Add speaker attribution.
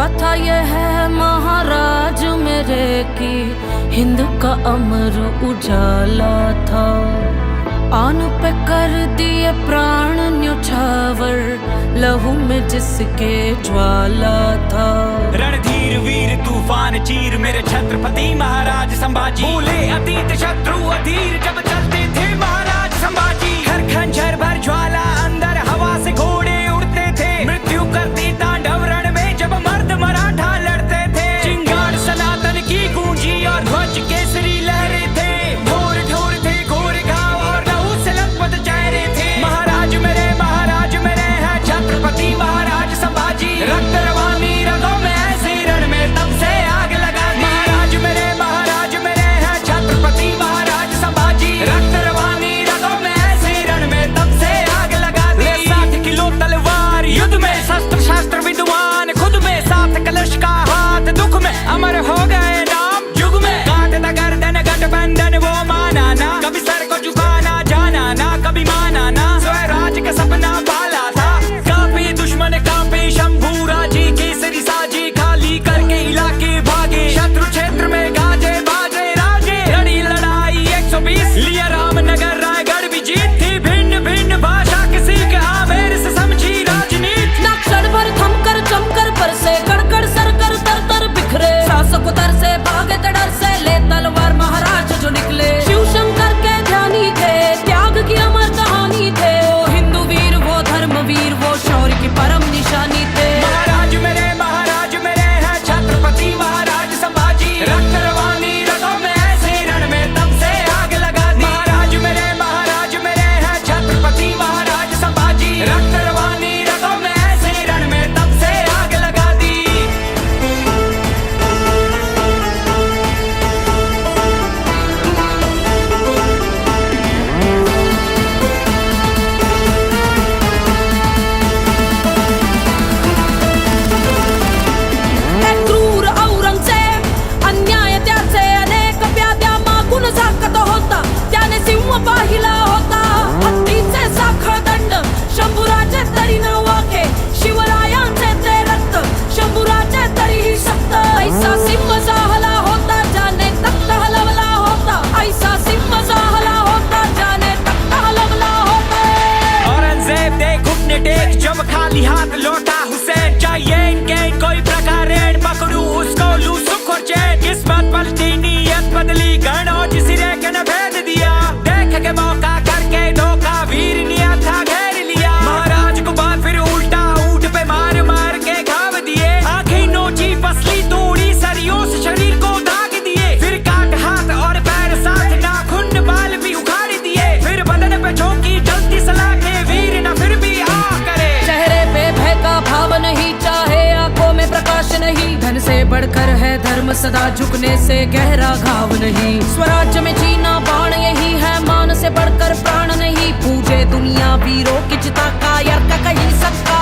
Speaker 1: कथा यह है महाराज मेरे की, हिंद का अमर उजाला था। आन पे कर दिए प्राण न्योछावर, लहू में जिसके ज्वाला था।
Speaker 2: रणधीर वीर तूफान चीर मेरे छत्रपति महाराज संभाजी। भूले अतीत शत्रु अधीर जब चलते थे महाराज संभाजी। हर खंजर भर ज्वाला अंदर हवा से घोड़े उड़ते थे। मृत्यु करती तांडव रण में जब मर्द मराठा लड़ते थे। चिंगार सनातन की गूंजी और ध्वज केसरी लहरे थे। घोर ढोर थे घोर घाव और लहू से लथपथ चेहरे थे। महाराज मेरे है छत्रपति महाराज संभाजी। रक्त रवानी रगों में ऐसे रण में तब से आग लगा दी। महाराज मेरे है छत्रपति महाराज संभाजी। रक्त रवानी रगों में ऐसे रण में तब से आग लगा दी। 60 किलो तलवार युद्ध में, शस्त्र शास्त्र विद्वान खुद में। 7 कलश का हाथ दुख में, अमर हो गए नाम युग में। काटता गर्दन गठबंधन वो माना ना, कभी सर को झुकाना जाना ना, कभी माना ना। स्वराज का सपना पाला था, कांपे दुश्मन कांपे शंभूरा जी। केसरी साजी खाली करके इलाके भागे। शत्रु क्षेत्र में गाजे बाजे राजे। लड़ी लड़ाई 120, लिया रामनगर रायगढ़ भी जीत थी। भिन्न भिन्न भाषा किसी के आमेर से समझी राजनीति।
Speaker 1: क्षण भर थमकर जमकर पर से कड़कड़ सरकर तर तर बिखरे। शासक उतर से भागे डर से, ले तलवार महाराज जो निकले। शिव शंकर के ध्यानी थे, त्याग की अमर कहानी थे। वो हिंदू वीर वो धर्मवीर, वो शौर्य की परम निशानी थे।
Speaker 2: महाराज मेरे है छत्रपति महाराज संभाजी। रक्त रवानी रगों में ऐसे रण में तब से आग लगा दी। महाराज मेरे है छत्रपति महाराज संभाजी। रक्त रवानी रगों में ऐसे रण में तब से आग लगा दी।
Speaker 1: क्रूर औरंगजेब अन्याय त्याचे अनेक व्याध्या मागून झाकत होता। त्याने सिंह पाहिला होता, हत्तीचे साखळ दंड शंभूराचे तरी न वाखे। शिवरायांचे ते रक्त शंभूराचे तरीही सक्त। ऐसा सिंह जाहला होता ज्याने तख्त हलवला होता। ऐसा सिंह जाहला होता ज्याने तख्त हलवला होता।
Speaker 2: औरंगजेब दे घुटने टेक जब खाली हाथ लौटा हुसैन। चाहिए इनके कोई प्रकार रेड पकड़ू उसको लू सुख और चैन। किस्मत पलटी नीयत बदली गणों सिरे के न भेद दिया। देख के मौका करके धोखा वीर निया था घेर लिया। महाराज को बात फिर उल्टा ऊंट पे मार मार के घाव दिए। आंखें नोची पसली तोड़ी सरियों से शरीर को दाग दिए। फिर काट हाथ और पैर साथ नाखून बाल भी उखाड़ दिए। फिर बदन पे झोंकी जलती सलाखें वीर न फिर भी आ करे।
Speaker 1: चेहरे पे भय का भाव नहीं, चाहे आंखों में प्रकाश नहीं। धन से बढ़कर है धर्म सदा, झुकने से गहरा घाव नहीं। स्वराज्य में जीना बाण यही है, मान से बढ़कर प्राण नहीं। पूजे दुनिया वीरों की चिता का, यार का कहीं सबका